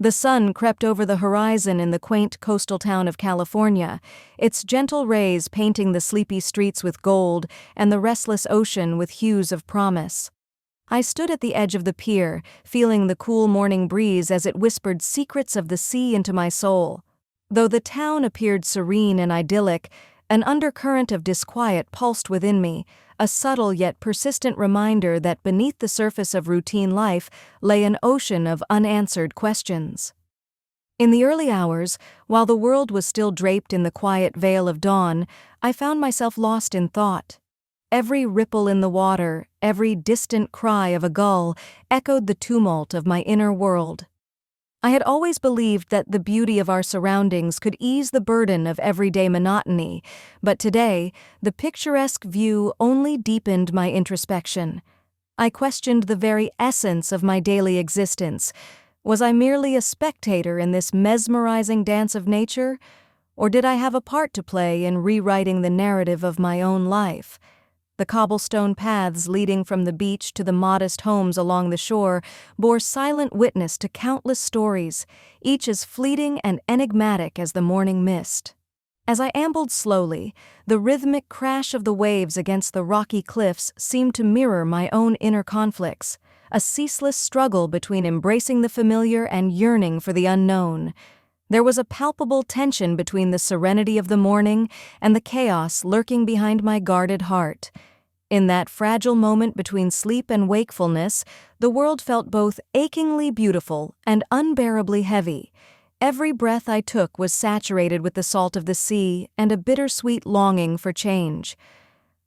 The sun crept over the horizon in the quaint coastal town of California, its gentle rays painting the sleepy streets with gold and the restless ocean with hues of promise. I stood at the edge of the pier, feeling the cool morning breeze as it whispered secrets of the sea into my soul. Though the town appeared serene and idyllic, an undercurrent of disquiet pulsed within me, a subtle yet persistent reminder that beneath the surface of routine life lay an ocean of unanswered questions. In the early hours, while the world was still draped in the quiet veil of dawn, I found myself lost in thought. Every ripple in the water, every distant cry of a gull, echoed the tumult of my inner world. I had always believed that the beauty of our surroundings could ease the burden of everyday monotony, but today, the picturesque view only deepened my introspection. I questioned the very essence of my daily existence. Was I merely a spectator in this mesmerizing dance of nature, or did I have a part to play in rewriting the narrative of my own life? The cobblestone paths leading from the beach to the modest homes along the shore bore silent witness to countless stories, each as fleeting and enigmatic as the morning mist. As I ambled slowly, the rhythmic crash of the waves against the rocky cliffs seemed to mirror my own inner conflicts, a ceaseless struggle between embracing the familiar and yearning for the unknown. There was a palpable tension between the serenity of the morning and the chaos lurking behind my guarded heart. In that fragile moment between sleep and wakefulness, the world felt both achingly beautiful and unbearably heavy. Every breath I took was saturated with the salt of the sea and a bittersweet longing for change.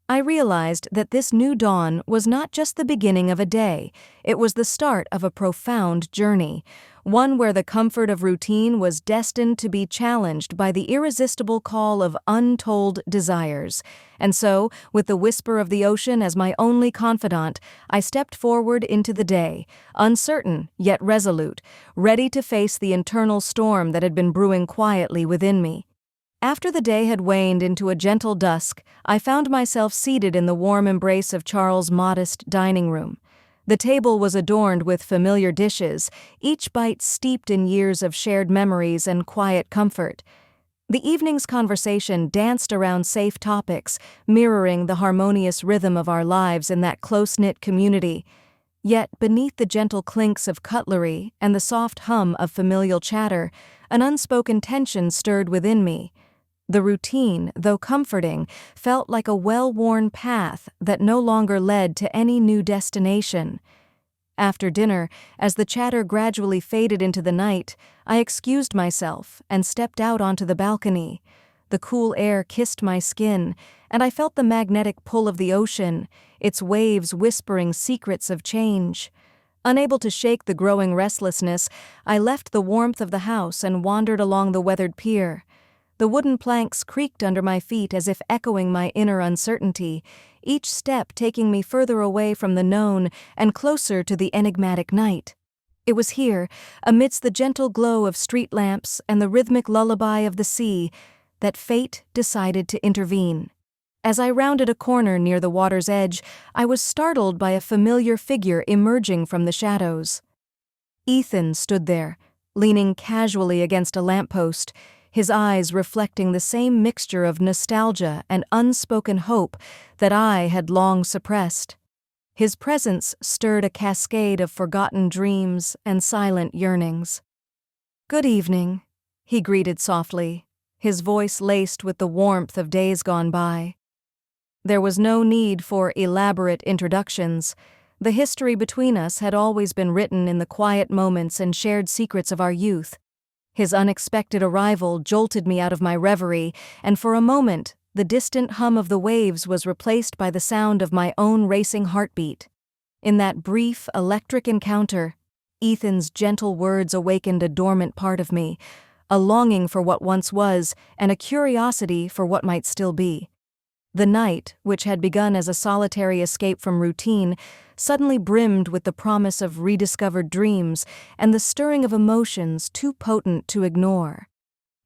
I realized that this new dawn was not just the beginning of a day, it was the start of a profound journey, one where the comfort of routine was destined to be challenged by the irresistible call of untold desires. And so, with the whisper of the ocean as my only confidant, I stepped forward into the day, uncertain yet resolute, ready to face the internal storm that had been brewing quietly within me. After the day had waned into a gentle dusk, I found myself seated in the warm embrace of Charles' modest dining room. The table was adorned with familiar dishes, each bite steeped in years of shared memories and quiet comfort. The evening's conversation danced around safe topics, mirroring the harmonious rhythm of our lives in that close-knit community. Yet, beneath the gentle clinks of cutlery and the soft hum of familial chatter, an unspoken tension stirred within me. The routine, though comforting, felt like a well-worn path that no longer led to any new destination. After dinner, as the chatter gradually faded into the night, I excused myself and stepped out onto the balcony. The cool air kissed my skin, and I felt the magnetic pull of the ocean, its waves whispering secrets of change. Unable to shake the growing restlessness, I left the warmth of the house and wandered along the weathered pier. The wooden planks creaked under my feet as if echoing my inner uncertainty, each step taking me further away from the known and closer to the enigmatic night. It was here, amidst the gentle glow of street lamps and the rhythmic lullaby of the sea, that fate decided to intervene. As I rounded a corner near the water's edge, I was startled by a familiar figure emerging from the shadows. Ethan stood there, leaning casually against a lamppost, his eyes reflecting the same mixture of nostalgia and unspoken hope that I had long suppressed. His presence stirred a cascade of forgotten dreams and silent yearnings. "Good evening," he greeted softly, his voice laced with the warmth of days gone by. There was no need for elaborate introductions. The history between us had always been written in the quiet moments and shared secrets of our youth. His unexpected arrival jolted me out of my reverie, and for a moment, the distant hum of the waves was replaced by the sound of my own racing heartbeat. In that brief, electric encounter, Ethan's gentle words awakened a dormant part of me, a longing for what once was and a curiosity for what might still be. The night, which had begun as a solitary escape from routine, suddenly brimmed with the promise of rediscovered dreams and the stirring of emotions too potent to ignore.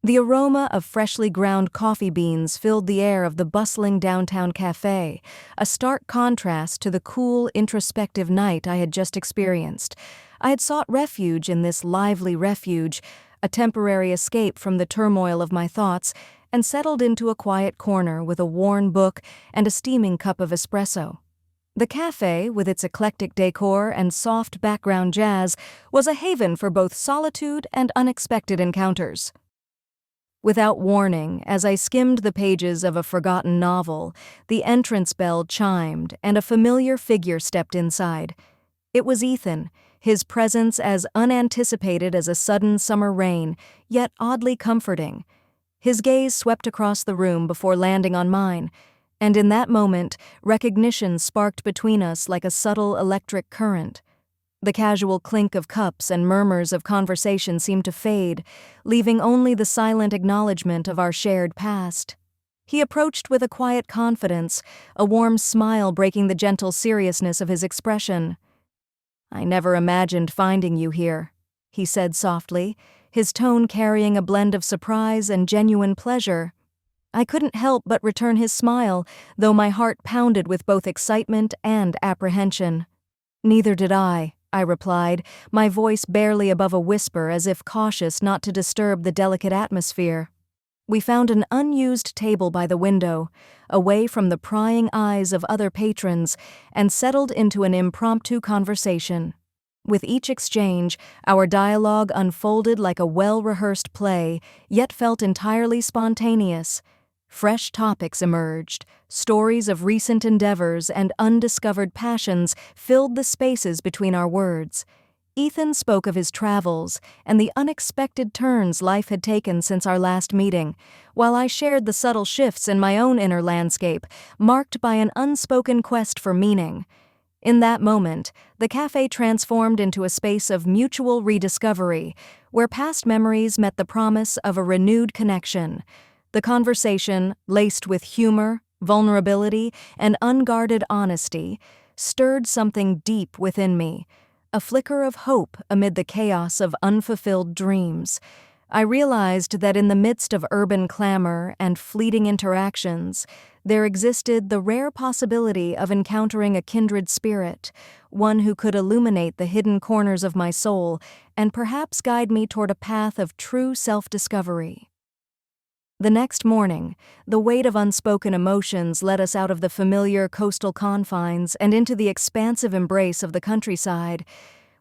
The aroma of freshly ground coffee beans filled the air of the bustling downtown cafe, a stark contrast to the cool, introspective night I had just experienced. I had sought refuge in this lively refuge, a temporary escape from the turmoil of my thoughts, and settled into a quiet corner with a worn book and a steaming cup of espresso. The cafe, with its eclectic decor and soft background jazz, was a haven for both solitude and unexpected encounters. Without warning, as I skimmed the pages of a forgotten novel, the entrance bell chimed and a familiar figure stepped inside. It was Ethan, his presence as unanticipated as a sudden summer rain, yet oddly comforting. His gaze swept across the room before landing on mine, and in that moment, recognition sparked between us like a subtle electric current. The casual clink of cups and murmurs of conversation seemed to fade, leaving only the silent acknowledgement of our shared past. He approached with a quiet confidence, a warm smile breaking the gentle seriousness of his expression. "I never imagined finding you here," he said softly, his tone carrying a blend of surprise and genuine pleasure. I couldn't help but return his smile, though my heart pounded with both excitement and apprehension. "Neither did I replied, my voice barely above a whisper as if cautious not to disturb the delicate atmosphere. We found an unused table by the window, away from the prying eyes of other patrons, and settled into an impromptu conversation. With each exchange, our dialogue unfolded like a well-rehearsed play, yet felt entirely spontaneous. Fresh topics emerged, stories of recent endeavors and undiscovered passions filled the spaces between our words. Ethan spoke of his travels and the unexpected turns life had taken since our last meeting, while I shared the subtle shifts in my own inner landscape, marked by an unspoken quest for meaning. In that moment, the cafe transformed into a space of mutual rediscovery, where past memories met the promise of a renewed connection. The conversation, laced with humor, vulnerability, and unguarded honesty, stirred something deep within me, a flicker of hope amid the chaos of unfulfilled dreams. I realized that in the midst of urban clamor and fleeting interactions, there existed the rare possibility of encountering a kindred spirit, one who could illuminate the hidden corners of my soul and perhaps guide me toward a path of true self-discovery. The next morning, the weight of unspoken emotions led us out of the familiar coastal confines and into the expansive embrace of the countryside.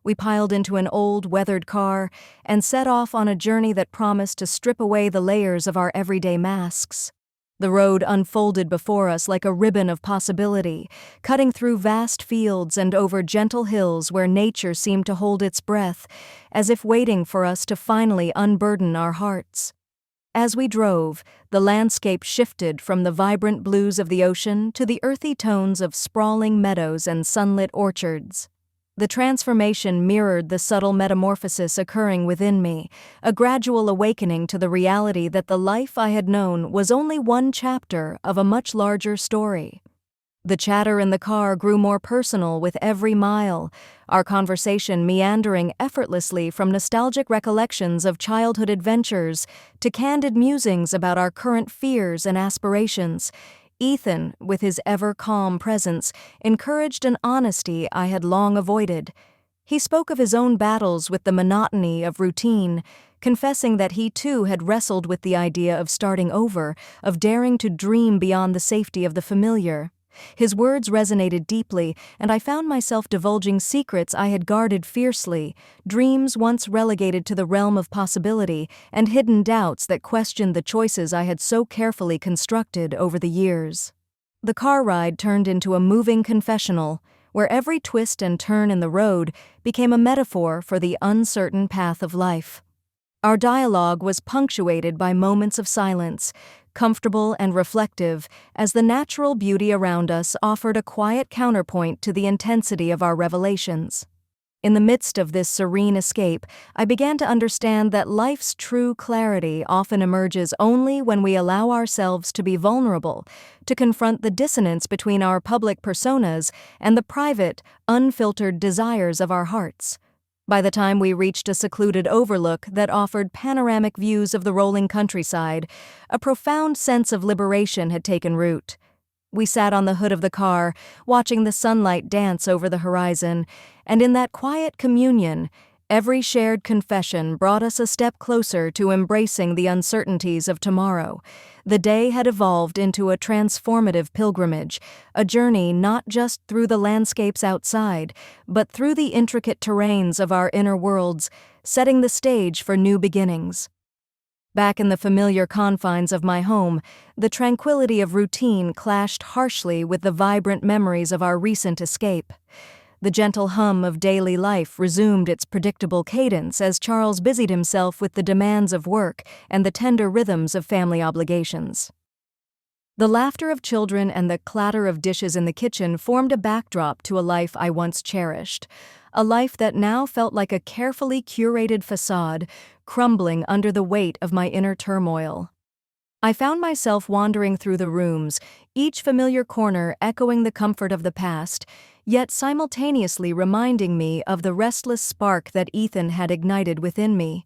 We piled into an old, weathered car and set off on a journey that promised to strip away the layers of our everyday masks. The road unfolded before us like a ribbon of possibility, cutting through vast fields and over gentle hills where nature seemed to hold its breath, as if waiting for us to finally unburden our hearts. As we drove, the landscape shifted from the vibrant blues of the ocean to the earthy tones of sprawling meadows and sunlit orchards. The transformation mirrored the subtle metamorphosis occurring within me, a gradual awakening to the reality that the life I had known was only one chapter of a much larger story. The chatter in the car grew more personal with every mile, our conversation meandering effortlessly from nostalgic recollections of childhood adventures to candid musings about our current fears and aspirations. Ethan, with his ever-calm presence, encouraged an honesty I had long avoided. He spoke of his own battles with the monotony of routine, confessing that he too had wrestled with the idea of starting over, of daring to dream beyond the safety of the familiar. His words resonated deeply, and I found myself divulging secrets I had guarded fiercely, dreams once relegated to the realm of possibility, and hidden doubts that questioned the choices I had so carefully constructed over the years. The car ride turned into a moving confessional, where every twist and turn in the road became a metaphor for the uncertain path of life. Our dialogue was punctuated by moments of silence, comfortable and reflective, as the natural beauty around us offered a quiet counterpoint to the intensity of our revelations. In the midst of this serene escape, I began to understand that life's true clarity often emerges only when we allow ourselves to be vulnerable, to confront the dissonance between our public personas and the private, unfiltered desires of our hearts. By the time we reached a secluded overlook that offered panoramic views of the rolling countryside, a profound sense of liberation had taken root. We sat on the hood of the car, watching the sunlight dance over the horizon, and in that quiet communion, every shared confession brought us a step closer to embracing the uncertainties of tomorrow. The day had evolved into a transformative pilgrimage, a journey not just through the landscapes outside, but through the intricate terrains of our inner worlds, setting the stage for new beginnings. Back in the familiar confines of my home, the tranquility of routine clashed harshly with the vibrant memories of our recent escape. The gentle hum of daily life resumed its predictable cadence as Charles busied himself with the demands of work and the tender rhythms of family obligations. The laughter of children and the clatter of dishes in the kitchen formed a backdrop to a life I once cherished, a life that now felt like a carefully curated facade, crumbling under the weight of my inner turmoil. I found myself wandering through the rooms, each familiar corner echoing the comfort of the past, yet simultaneously reminding me of the restless spark that Ethan had ignited within me.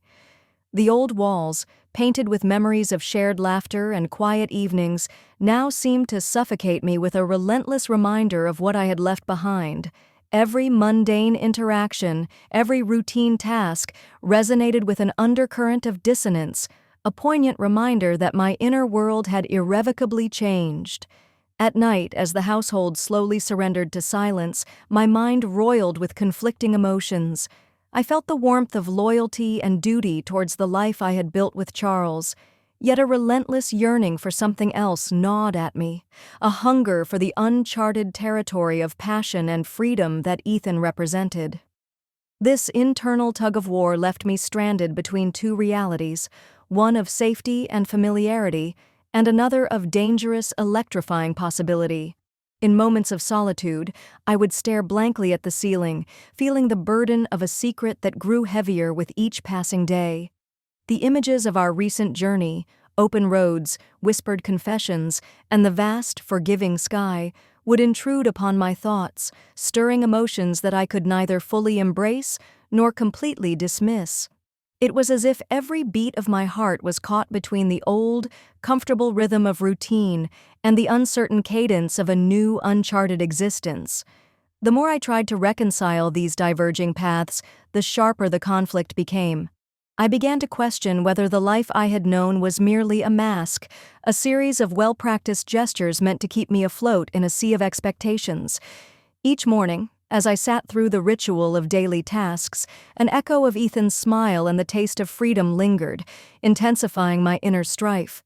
The old walls, painted with memories of shared laughter and quiet evenings, now seemed to suffocate me with a relentless reminder of what I had left behind. Every mundane interaction, every routine task, resonated with an undercurrent of dissonance, a poignant reminder that my inner world had irrevocably changed. At night, as the household slowly surrendered to silence, my mind roiled with conflicting emotions. I felt the warmth of loyalty and duty towards the life I had built with Charles, yet a relentless yearning for something else gnawed at me, a hunger for the uncharted territory of passion and freedom that Ethan represented. This internal tug-of-war left me stranded between two realities, one of safety and familiarity, and another of dangerous, electrifying possibility. In moments of solitude, I would stare blankly at the ceiling, feeling the burden of a secret that grew heavier with each passing day. The images of our recent journey, open roads, whispered confessions, and the vast, forgiving sky would intrude upon my thoughts, stirring emotions that I could neither fully embrace nor completely dismiss. It was as if every beat of my heart was caught between the old, comfortable rhythm of routine and the uncertain cadence of a new, uncharted existence. The more I tried to reconcile these diverging paths, the sharper the conflict became. I began to question whether the life I had known was merely a mask, a series of well-practiced gestures meant to keep me afloat in a sea of expectations. Each morning, as I sat through the ritual of daily tasks, an echo of Ethan's smile and the taste of freedom lingered, intensifying my inner strife.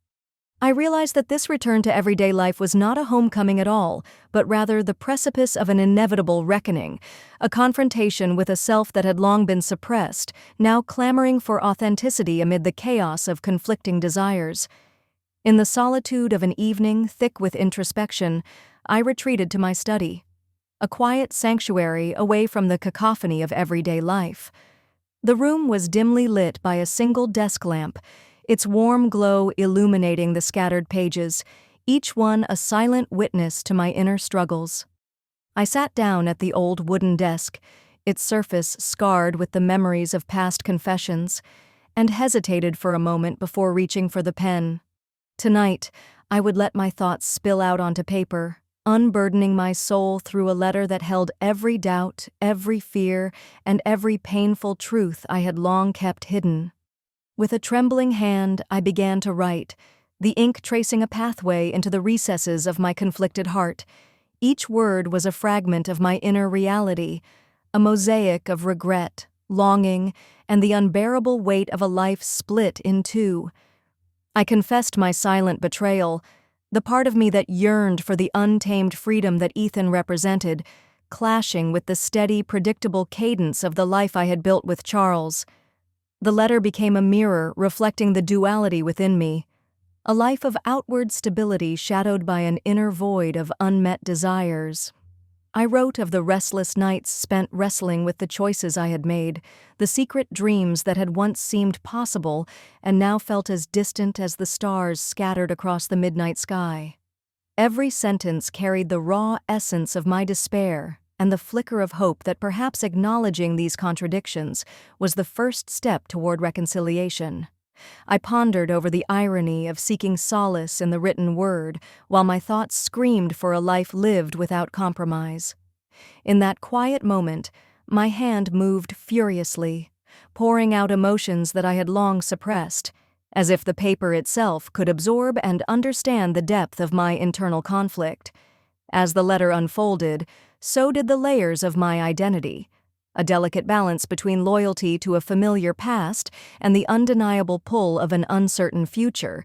I realized that this return to everyday life was not a homecoming at all, but rather the precipice of an inevitable reckoning, a confrontation with a self that had long been suppressed, now clamoring for authenticity amid the chaos of conflicting desires. In the solitude of an evening thick with introspection, I retreated to my study, a quiet sanctuary away from the cacophony of everyday life. The room was dimly lit by a single desk lamp, its warm glow illuminating the scattered pages, each one a silent witness to my inner struggles. I sat down at the old wooden desk, its surface scarred with the memories of past confessions, and hesitated for a moment before reaching for the pen. Tonight, I would let my thoughts spill out onto paper, unburdening my soul through a letter that held every doubt, every fear, and every painful truth I had long kept hidden. With a trembling hand, I began to write, the ink tracing a pathway into the recesses of my conflicted heart. Each word was a fragment of my inner reality, a mosaic of regret, longing, and the unbearable weight of a life split in two. I confessed my silent betrayal, the part of me that yearned for the untamed freedom that Ethan represented, clashing with the steady, predictable cadence of the life I had built with Charles. The letter became a mirror reflecting the duality within me, a life of outward stability shadowed by an inner void of unmet desires. I wrote of the restless nights spent wrestling with the choices I had made, the secret dreams that had once seemed possible and now felt as distant as the stars scattered across the midnight sky. Every sentence carried the raw essence of my despair, and the flicker of hope that perhaps acknowledging these contradictions was the first step toward reconciliation. I pondered over the irony of seeking solace in the written word, while my thoughts screamed for a life lived without compromise. In that quiet moment, my hand moved furiously, pouring out emotions that I had long suppressed, as if the paper itself could absorb and understand the depth of my internal conflict. As the letter unfolded, so did the layers of my identity, a delicate balance between loyalty to a familiar past and the undeniable pull of an uncertain future.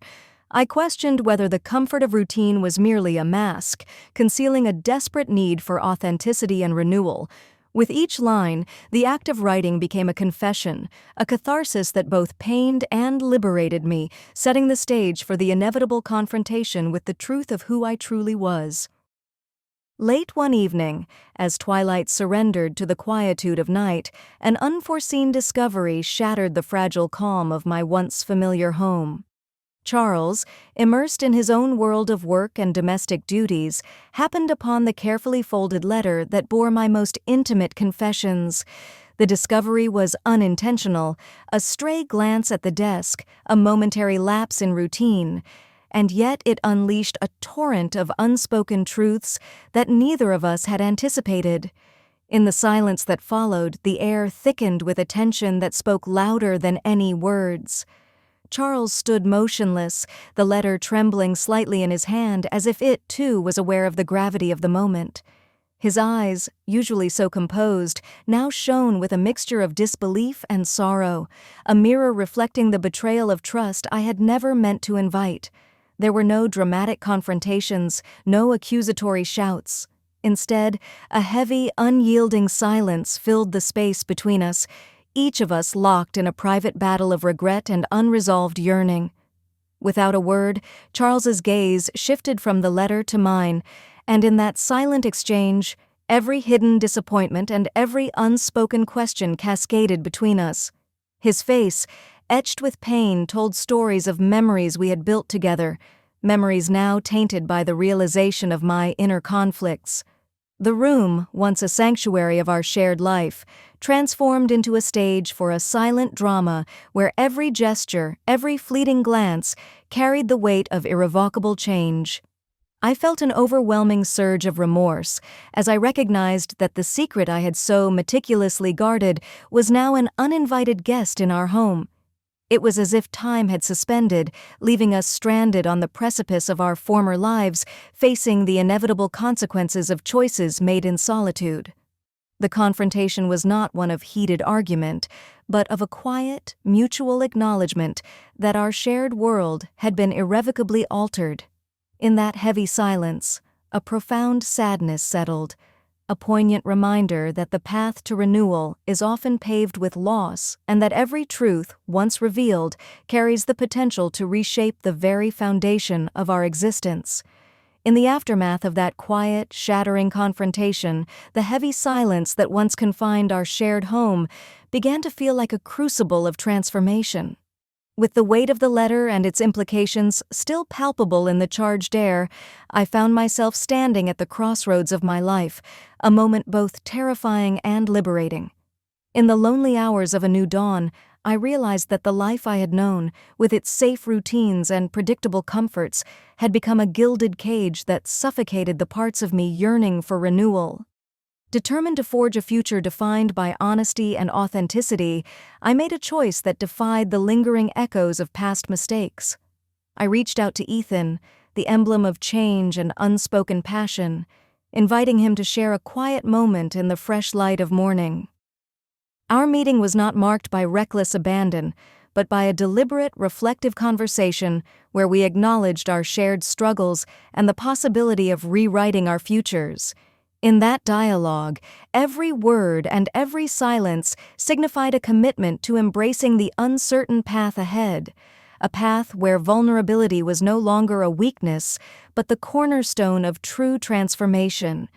I questioned whether the comfort of routine was merely a mask, concealing a desperate need for authenticity and renewal. With each line, the act of writing became a confession, a catharsis that both pained and liberated me, setting the stage for the inevitable confrontation with the truth of who I truly was. Late one evening, as twilight surrendered to the quietude of night, an unforeseen discovery shattered the fragile calm of my once familiar home. Charles, immersed in his own world of work and domestic duties, happened upon the carefully folded letter that bore my most intimate confessions. The discovery was unintentional, a stray glance at the desk, a momentary lapse in routine, and yet it unleashed a torrent of unspoken truths that neither of us had anticipated. In the silence that followed, the air thickened with a tension that spoke louder than any words. Charles stood motionless, the letter trembling slightly in his hand as if it, too, was aware of the gravity of the moment. His eyes, usually so composed, now shone with a mixture of disbelief and sorrow, a mirror reflecting the betrayal of trust I had never meant to invite. There were no dramatic confrontations, no accusatory shouts. Instead, a heavy, unyielding silence filled the space between us, each of us locked in a private battle of regret and unresolved yearning. Without a word, Charles's gaze shifted from the letter to mine, and in that silent exchange, every hidden disappointment and every unspoken question cascaded between us. His face, etched with pain, told stories of memories we had built together, memories now tainted by the realization of my inner conflicts. The room, once a sanctuary of our shared life, transformed into a stage for a silent drama where every gesture, every fleeting glance, carried the weight of irrevocable change. I felt an overwhelming surge of remorse as I recognized that the secret I had so meticulously guarded was now an uninvited guest in our home. It was as if time had suspended, leaving us stranded on the precipice of our former lives, facing the inevitable consequences of choices made in solitude. The confrontation was not one of heated argument, but of a quiet, mutual acknowledgement that our shared world had been irrevocably altered. In that heavy silence, a profound sadness settled, a poignant reminder that the path to renewal is often paved with loss and that every truth, once revealed, carries the potential to reshape the very foundation of our existence. In the aftermath of that quiet, shattering confrontation, the heavy silence that once confined our shared home began to feel like a crucible of transformation. With the weight of the letter and its implications still palpable in the charged air, I found myself standing at the crossroads of my life, a moment both terrifying and liberating. In the lonely hours of a new dawn, I realized that the life I had known, with its safe routines and predictable comforts, had become a gilded cage that suffocated the parts of me yearning for renewal. Determined to forge a future defined by honesty and authenticity, I made a choice that defied the lingering echoes of past mistakes. I reached out to Ethan, the emblem of change and unspoken passion, inviting him to share a quiet moment in the fresh light of morning. Our meeting was not marked by reckless abandon, but by a deliberate, reflective conversation where we acknowledged our shared struggles and the possibility of rewriting our futures. In that dialogue, every word and every silence signified a commitment to embracing the uncertain path ahead, a path where vulnerability was no longer a weakness, but the cornerstone of true transformation.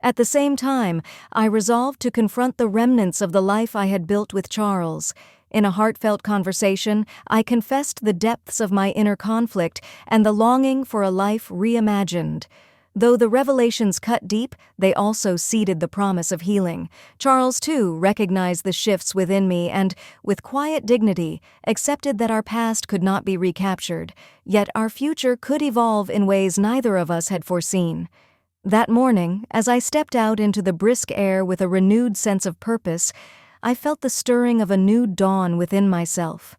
At the same time, I resolved to confront the remnants of the life I had built with Charles. In a heartfelt conversation, I confessed the depths of my inner conflict and the longing for a life reimagined. Though the revelations cut deep, they also seeded the promise of healing. Charles, too, recognized the shifts within me and, with quiet dignity, accepted that our past could not be recaptured, yet our future could evolve in ways neither of us had foreseen. That morning, as I stepped out into the brisk air with a renewed sense of purpose, I felt the stirring of a new dawn within myself.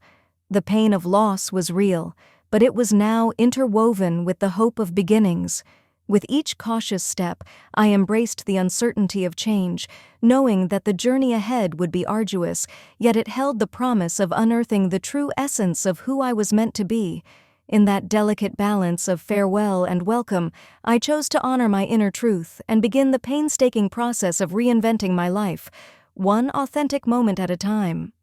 The pain of loss was real, but it was now interwoven with the hope of beginnings. With each cautious step, I embraced the uncertainty of change, knowing that the journey ahead would be arduous, yet it held the promise of unearthing the true essence of who I was meant to be. In that delicate balance of farewell and welcome, I chose to honor my inner truth and begin the painstaking process of reinventing my life, one authentic moment at a time.